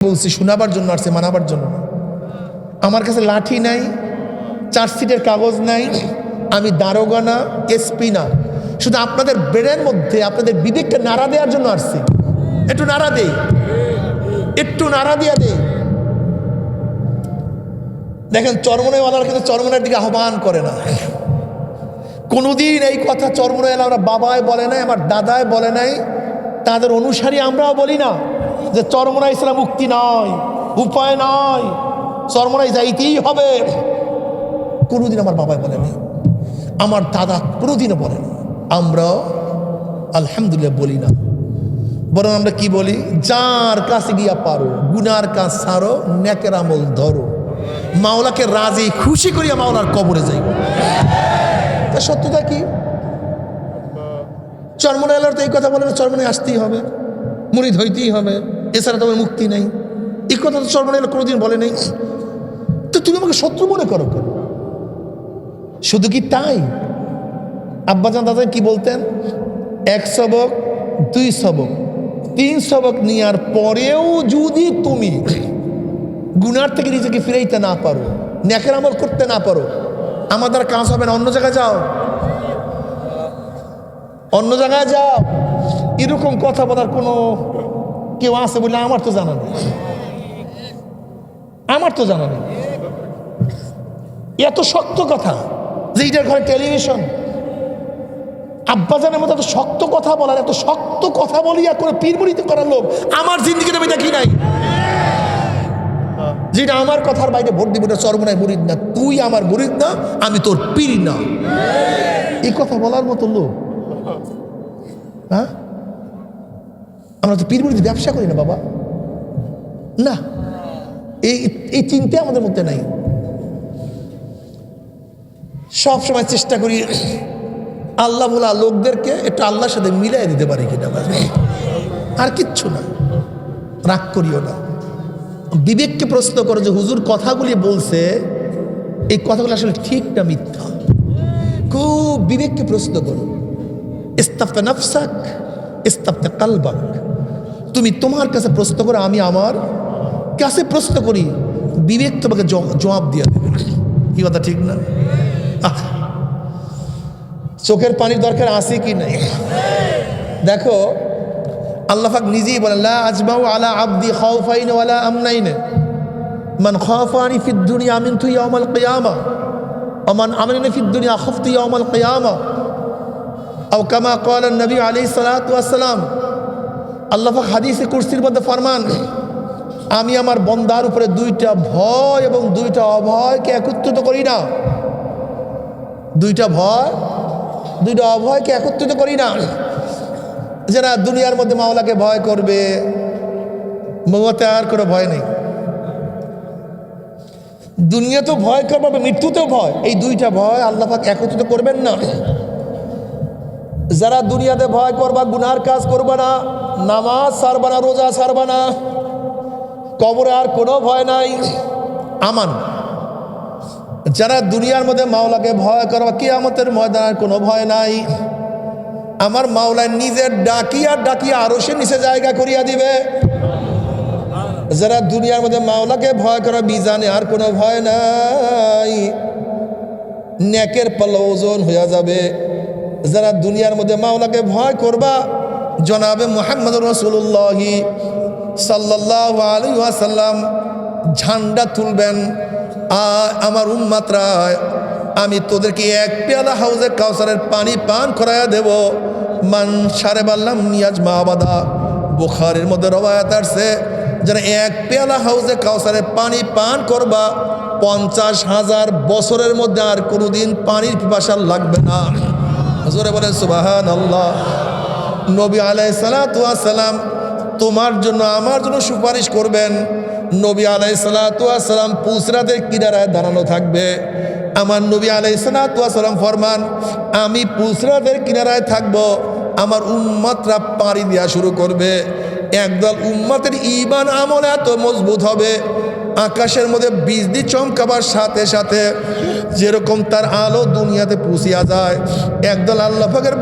বলছি শোনাবার জন্য আসছে, মানাবার জন্য না। আমার কাছে লাঠি নাই, চার্জশিটের কাগজ নাই, আমি দারোগা না, এসপি না। শুধু আপনাদের ব্রেনের মধ্যে আপনাদের বিবেককে নাড়া দেওয়ার জন্য আসছি। একটু নাড়া দেই, একটু নাড়া দিয়া দেই। দেখেন চরমনাইওয়ালারা কিন্তু চরমনাইয়ের দিকে আহ্বান করে না। কোনোদিন এই কথা চরমনাইওয়ালা আমরা বাবায় বলে নাই, আমার দাদায় বলে নাই, তাদের অনুসারী আমরাও বলি না যে চরমনাই ছাড়া মুক্তি নয়, উপায় নয়, চরমনাই যাইতেই হবে। কোনোদিন আমার বাবায় বলে নাই, আমার দাদা কোনোদিনও বলে না। আমরাও আলহামদুলিল্লাহ বলি না, বরং আমরা কি বলি, যার কাছে গিয়া পারো, গুনার কাজ ছাড়ো, নেকের আমল ধরো, মাওলাকে রাজি খুশি করিয়া মাওলার কবরে যাইব। তা সত্যতা কি? চরমনাই এলার তো এই কথা বলে না, চরমনাই আসতেই হবে, মুরিদ হইতেই হবে, এছাড়া তোমার মুক্তি নেই। এই কথা তো চরমনাই এলা কোনোদিন বলে নেই। তো তুমি আমাকে শত্রু মনে করো কেন? শুধু কি তাই? আব্বাজান দাদা কি বলতেন, 1 সবক 2 সবক 3 সবক নেওয়ার পরেও যদি তুমি গুনার থেকে নিজেকে ফিরাইতে না পারো, নেকের আমল করতে না পারো, আমার দ্বারা কাজ হবে না, অন্য জায়গায় যাও, অন্য জায়গায় যাও। এরকম কথা বলার কোনো কেউ আছে বলে আমার তো জানা নেই, আমার তো জানা নেই। এত শক্ত কথা যে এটার ঘরে টেলিভিশন, আব্বাজানের মতো এত শক্ত কথা বলার, এত শক্ত কথা বলিয়া করে পীর মুরিদ করার লোক আমার জিন্দিগিতে আমি দেখি নাই। যেটা আমার কথার বাইরে ভোট দিব, চরমনাই মুরিদ না, তুই আমার মুরিদ না, আমি তোর পীর না, এই কথা বলার মতো লোক। হ্যাঁ, আমরা তো পীর মুরিদ ব্যবসা করি না বাবা, না, এই চিন্তা আমাদের মধ্যে নাই। সব সময় চেষ্টা করি আল্লাহ বলা লোকদেরকে একটু আল্লাহর সাথে মিলাই দিতে পারি কিনা, আর কিচ্ছু না। রাগ করিও না, বিবেককে প্রশ্ন করো যে হুজুর কথাগুলি বলছে, এই কথাগুলো আসলে ঠিক না মিথ্যা। খুব বিবেককে প্রশ্ন করো। ইস্তাফতা নাফসাক ইস্তাফতা কালবাক, তুমি তোমার কাছে প্রশ্ন করো, আমি আমার কাছে প্রশ্ন করি, বিবেক তোমাকে জবাব দিয়ে দেবে। কি কথা ঠিক না? চোখের পানির দরকার আছে কি নাই? দেখো আল্লাহ পাক নিজেই বলেন, লা আজমাউ আলা আবদি খাউফাইন ওয়ালা আমনাইন, মান খাফানি ফিদ দুনিয়া আমিনতু ইয়াউমাল কিয়ামা ওয়া মান আমানানি ফিদ দুনিয়া খাফতু ইয়াউমাল কিয়ামা, আও কামা ক্বালা নবী আলাইহিস সালাতু ওয়াস সালাম। আল্লাহ পাক হাদিসে কুরসির মধ্যে ফরমান, আমি আমার বান্দার উপরে 2টা ভয় এবং 2টা অভয়কে একত্রিত করি না। 2টা ভয় 2টা অভয়কে একত্রিত করি না। যারা দুনিয়ার মধ্যে মাওলাকে ভয় করবে, মৌতে আর কোনো ভয় নেই, দুনিয়াতেও ভয় করবে, মৃত্যুতেও ভয়। এই 2টা ভয় আল্লাহ পাক একত্রিত করবেন না। যারা দুনিয়াতে ভয় করবা, গুনার কাজ করবা না, নামাজ ছাড়বা না, রোজা ছাড়বা না, কবরে আর কোনো ভয় নাই, আমান। যারা দুনিয়ার মধ্যে মাওলাকে ভয় করবা, কিয়ামতের ময়দানের কোনো ভয় নাই, আমার মাওলায় নিজের ডাকিয়া ডাকিয়া আরো সে নিচে জায়গা করিয়া দিবে। যারা দুনিয়ার মধ্যে মাওলাকে ভয় করা, মিজানে আর কোনো ভয় নাই, নেকের পাল্লা ওজন হইয়া যাবে। যারা দুনিয়ার মধ্যে মাওলাকে ভয় করবা, জনাবে মুহাম্মদুর রাসূলুল্লাহ সাল্লাল্লাহু আলাইহি ওয়াসাল্লাম ঝান্ডা তুলবেন, আমার উম্মতরা, আমি তোদেরকে 1 পেয়ালা হাউজে কাউসারের পানি পান করাইয়া দেব। মান শারেবাল্লাম নিয়াজমা আবাদা, বুখারীর মধ্যে রওয়ায়াত আছে, যারা 1 পেয়ালা হাউজে কাউসারের পানি পান করবা, 50,000 বছরের মধ্যে আর কোনোদিন পানির পিপাসা লাগবে না। জোরে বলেন সুবহানাল্লাহ। নবী আলাইহিস সালাতু ওয়াস সালাম তোমার জন্য আমার জন্য সুপারিশ করবেন। নবী আলাইহিস সালাতু ওয়াস সালাম পুসরাতের কিনারায় দাঁড়ানো থাকবে। আমার নবী আলাইহিস সালাতু ওয়াস সালাম ফরমান, আমি পুসরাতের কিনারায় থাকব, আমার উম্মতরা পাড়ি দেওয়া শুরু করবে। একদল উম্মতের ঈমান আমল এত মজবুত হবে, আকাশের মধ্যে বিজলি চমকাবার সাথে সাথে যেরকম তার আলো দুনিয়াতে পৌঁছিয়া যায়, একদল আল্লাহ পাকের